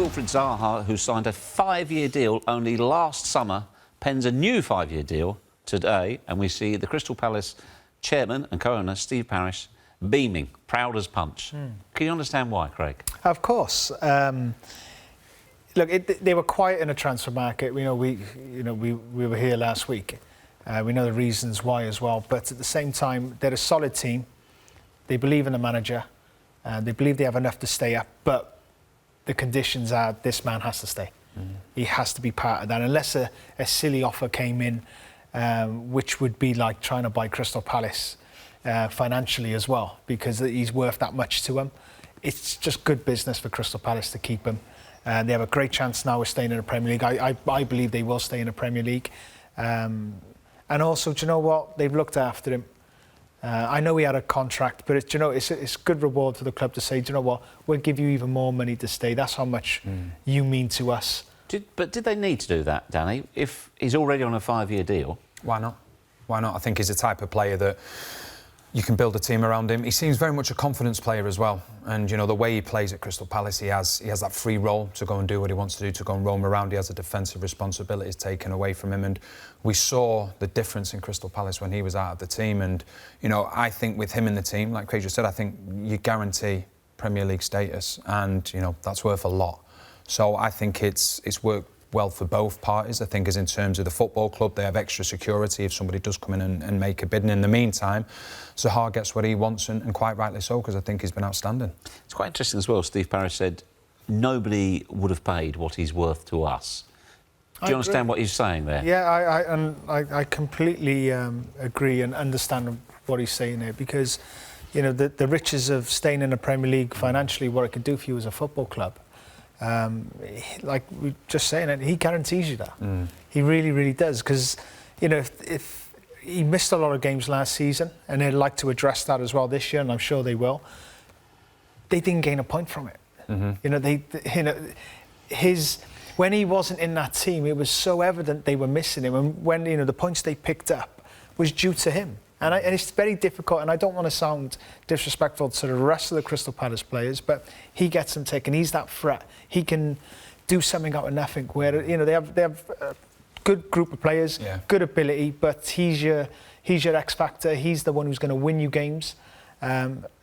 Wilfried Zaha, who signed a 5-year deal only last summer, pens a new 5-year deal today, and we see the Crystal Palace chairman and co-owner, Steve Parish, beaming, proud as punch. Can you understand why, Craig? Of course. Look, they were quiet in the transfer market. We were here last week. We know the reasons why as well. But at the same time, they're a solid team. They believe in the manager. They believe they have enough to stay up. But the conditions are this man has to stay. He has to be part of that. Unless a silly offer came in, which would be like trying to buy Crystal Palace financially as well, because he's worth that much to him. It's just good business for Crystal Palace to keep him. They have a great chance now of staying in the Premier League. I believe they will stay in the Premier League. And also, do you know what? They've looked after him. I know he had a contract, but it's good reward for the club to say, do you know what? We'll give you even more money to stay. That's how much you mean to us. But did they need to do that, Danny? If he's already on a 5-year deal? Why not? Why not? I think he's the type of player that you can build a team around him. He seems very much a confidence player as well. And, you know, the way he plays at Crystal Palace, he has that free role to go and do what he wants to do, to go and roam around. He has the defensive responsibilities taken away from him. And we saw the difference in Crystal Palace when he was out of the team. And, you know, I think with him in the team, like Craig just said, I think you guarantee Premier League status. And, you know, that's worth a lot. So I think it's worked well for both parties. I think as in terms of the football club, they have extra security if somebody does come in and make a bid. And in the meantime, Zaha gets what he wants, and quite rightly so, because I think he's been outstanding. It's quite interesting as well. Steve Parish said nobody would have paid what he's worth to us. Do you understand what he's saying there? Yeah, I completely agree and understand what he's saying there, because, you know, the riches of staying in the Premier League financially, what it can do for you as a football club. Like we were just saying it, he guarantees you that. He really, really does. Because, you know, if he missed a lot of games last season, and they'd like to address that as well this year, and I'm sure they will. They didn't gain a point from it. You know, when he wasn't in that team, it was so evident they were missing him. And when, you know, the points they picked up was due to him. And it's very difficult, and I don't want to sound disrespectful to the rest of the Crystal Palace players, but he gets them taken. He's that threat. He can do something out of nothing. Where, you know, they have a good group of players, good ability, but he's your X factor. He's the one who's going to win you games.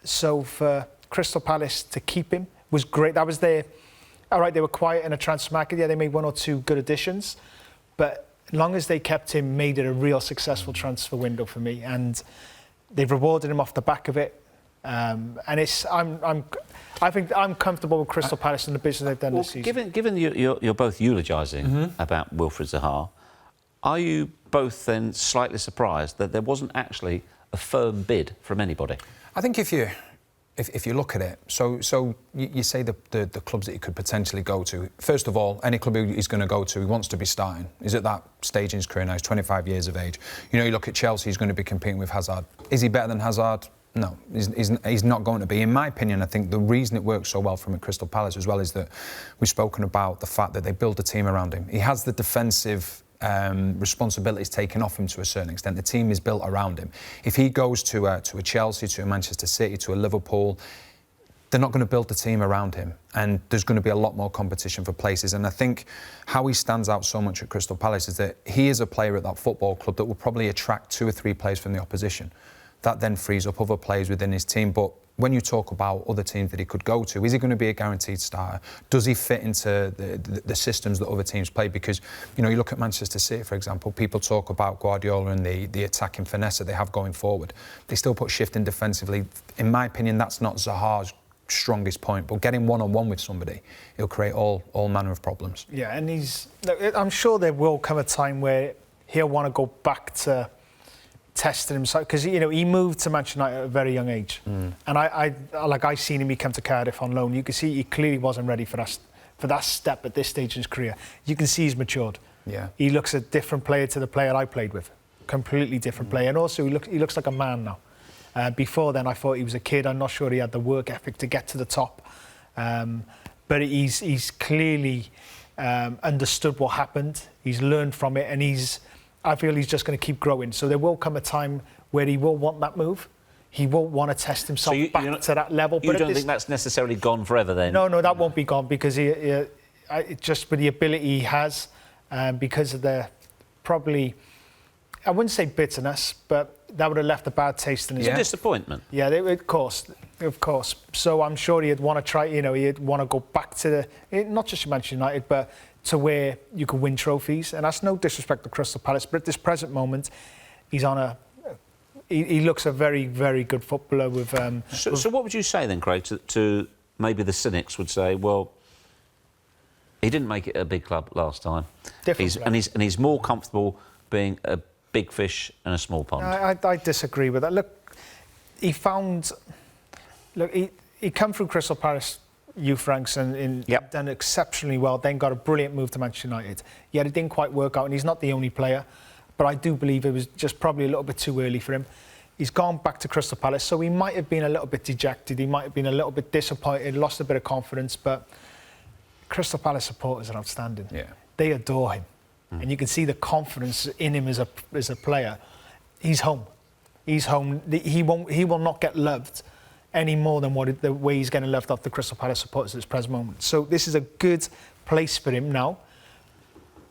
So for Crystal Palace to keep him was great. That was their. All right, they were quiet in a transfer market. Yeah, they made 1 or 2 good additions, but as long as they kept him, made it a real successful transfer window for me, and they've rewarded him off the back of it. And I think I'm comfortable with Crystal Palace and the business they've done this season. Given you're both eulogizing about Wilfried Zaha, are you both then slightly surprised that there wasn't actually a firm bid from anybody? I think if you look at it, so you say the clubs that he could potentially go to. First of all, any club he's going to go to, he wants to be starting. He's at that stage in his career now. He's 25 years of age. You know, you look at Chelsea, he's going to be competing with Hazard. Is he better than Hazard? No, he's not going to be. In my opinion, I think the reason it works so well from at Crystal Palace as well is that we've spoken about the fact that they build a team around him. He has the defensive responsibilities taken off him to a certain extent. The team is built around him. If he goes to a Chelsea, to a Manchester City, to a Liverpool, they're not going to build the team around him, and there's going to be a lot more competition for places. And I think how he stands out so much at Crystal Palace is that he is a player at that football club that will probably attract 2 or 3 players from the opposition. That then frees up other players within his team. But when you talk about other teams that he could go to, is he going to be a guaranteed starter? Does he fit into the systems that other teams play? Because, you know, you look at Manchester City, for example, people talk about Guardiola and the attacking finesse that they have going forward. They still put shifting defensively. In my opinion, that's not Zaha's strongest point, but getting one-on-one with somebody, he'll create all manner of problems. Yeah, and I'm sure there will come a time where he'll want to go back to testing himself, because, you know, he moved to Manchester United at a very young age, and I seen him. He come to Cardiff on loan. You can see he clearly wasn't ready for that step at this stage in his career. You can see he's matured. Yeah, he looks a different player to the player I played with, completely different player, and also he looks like a man now. Before then, I thought he was a kid. I'm not sure he had the work ethic to get to the top, but he's clearly understood what happened. He's learned from it, and I feel he's just going to keep growing. So there will come a time where he will want that move. He will want to test himself back to that level. You don't think that's necessarily gone forever then? No, that won't be gone, because just with the ability he has, because of the probably, I wouldn't say bitterness, but that would have left a bad taste in his mouth. Disappointment. Yeah, of course. So I'm sure he'd want to try, he'd want to go back to not just Manchester United, but to where you could win trophies. And that's no disrespect to Crystal Palace, but at this present moment, he's on he looks a very, very good footballer with... So what would you say then, Craig, to maybe the cynics would say, well, he didn't make it a big club last time. He's more comfortable being a big fish in a small pond. I disagree with that. Look, he come through Crystal Palace youth ranks and done exceptionally well, then got a brilliant move to Manchester United. Yet it didn't quite work out, and he's not the only player. But I do believe it was just probably a little bit too early for him. He's gone back to Crystal Palace, so he might have been a little bit dejected. He might have been a little bit disappointed, lost a bit of confidence. But Crystal Palace supporters are outstanding. Yeah. They adore him. And you can see the confidence in him as a player. He's home. He's home. He will not get loved any more than the way he's getting loved off the Crystal Palace supporters at this present moment. So this is a good place for him now.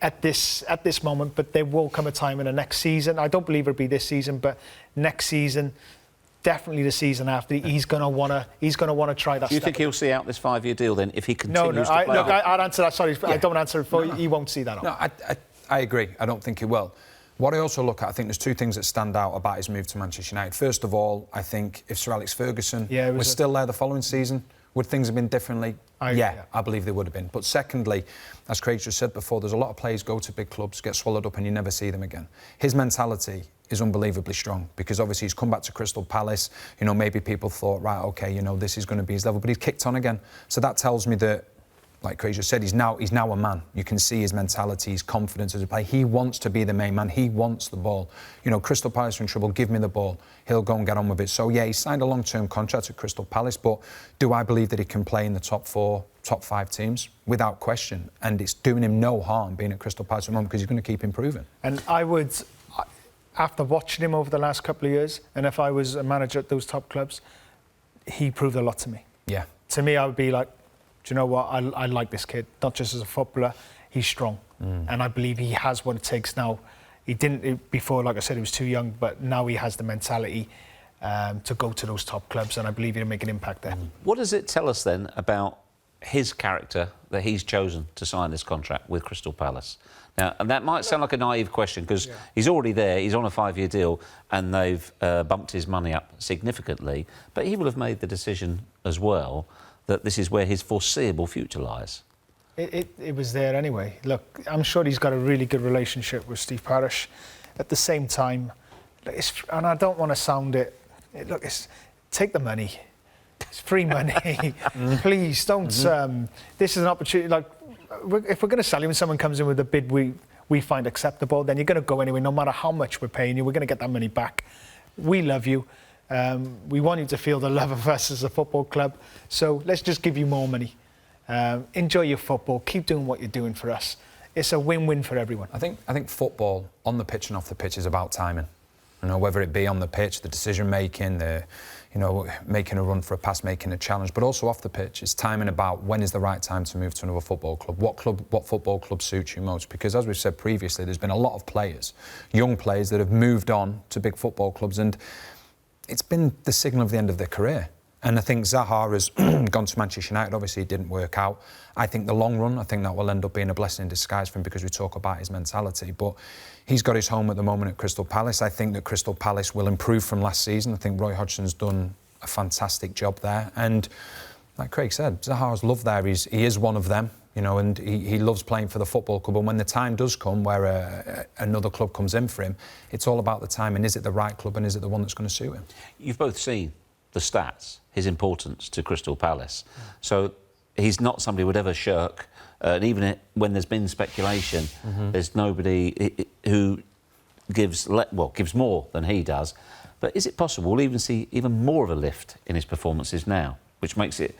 At this moment, but there will come a time in the next season. I don't believe it'll be this season, but next season, definitely the season after, he's going to want to try that. Do you think he'll see out this 5-year deal then if he continues to play? I'd answer that. Sorry, I don't answer it for you. He won't see that. No, I agree. I don't think he will. What I also look at, I think there's two things that stand out about his move to Manchester United. First of all, I think if Sir Alex Ferguson was still there the following season, would things have been differently? I believe they would have been. But secondly, as Craig just said before, there's a lot of players go to big clubs, get swallowed up and you never see them again. His mentality is unbelievably strong because obviously he's come back to Crystal Palace. Maybe people thought, right, OK, this is going to be his level, but he's kicked on again. So that tells me that, like Craig just said, he's now a man. You can see his mentality, his confidence as a player. He wants to be the main man. He wants the ball. Crystal Palace are in trouble. Give me the ball. He'll go and get on with it. So, yeah, he signed a long-term contract at Crystal Palace, but do I believe that he can play in the top 4, top 5 teams? Without question. And it's doing him no harm being at Crystal Palace at the moment because he's going to keep improving. And I would, after watching him over the last couple of years, and if I was a manager at those top clubs, he proved a lot to me. Yeah. To me, I would be like, do you know what? I like this kid, not just as a footballer. He's strong, and I believe he has what it takes now. He didn't before, like I said, he was too young, but now he has the mentality to go to those top clubs, and I believe he'll make an impact there. What does it tell us then about his character that he's chosen to sign this contract with Crystal Palace? Now, and that might sound like a naive question because he's already there, he's on a 5-year deal, and they've bumped his money up significantly, but he will have made the decision as well that this is where his foreseeable future lies. It was there anyway. Look, I'm sure he's got a really good relationship with Steve Parish. At the same time, and I don't want to sound it. Look, take the money. It's free money. Please don't. This is an opportunity. Like, if we're going to sell you and someone comes in with a bid we find acceptable, then you're going to go anyway. No matter how much we're paying you, we're going to get that money back. We love you. We want you to feel the love of us as a football club. So let's just give you more money. Enjoy your football. Keep doing what you're doing for us. It's a win-win for everyone. I think football on the pitch and off the pitch is about timing. Whether it be on the pitch, the decision-making, making a run for a pass, making a challenge, but also off the pitch, it's timing about when is the right time to move to another football club. What football club suits you most? Because as we've said previously, there's been a lot of players, young players, that have moved on to big football clubs, and it's been the signal of the end of their career. And I think Zaha has gone to Manchester United. Obviously, it didn't work out. I think the long run, I think that will end up being a blessing in disguise for him because we talk about his mentality. But he's got his home at the moment at Crystal Palace. I think that Crystal Palace will improve from last season. I think Roy Hodgson's done a fantastic job there. And like Craig said, Zaha's loved there. He is one of them, and he loves playing for the football club. And when the time does come where another club comes in for him, it's all about the time. And is it the right club and is it the one that's going to suit him? You've both seen the stats, his importance to Crystal Palace. So he's not somebody who would ever shirk. And even when there's been speculation, there's nobody who gives more than he does. But is it possible we'll even see even more of a lift in his performances now, which makes it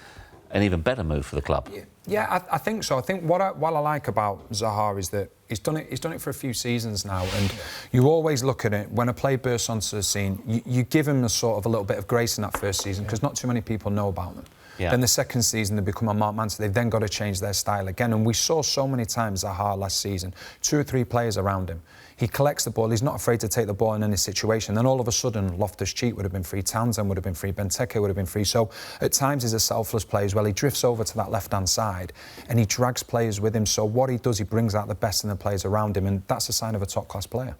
an even better move for the club? Yeah, I think so. I think what I like about Zaha is that he's done it for a few seasons now, and you always look at it when a player bursts onto the scene. You give him a little bit of grace in that first season because not too many people know about them. Yeah. Then the second season they become a Mark Manson. They've then got to change their style again. And we saw so many times Zaha last season, 2 or 3 players around him. He collects the ball, he's not afraid to take the ball in any situation. Then all of a sudden, Loftus-Cheek would have been free, Townsend would have been free, Benteke would have been free. So at times he's a selfless player as well. He drifts over to that left-hand side and he drags players with him. So what he does, he brings out the best in the players around him, and that's a sign of a top-class player.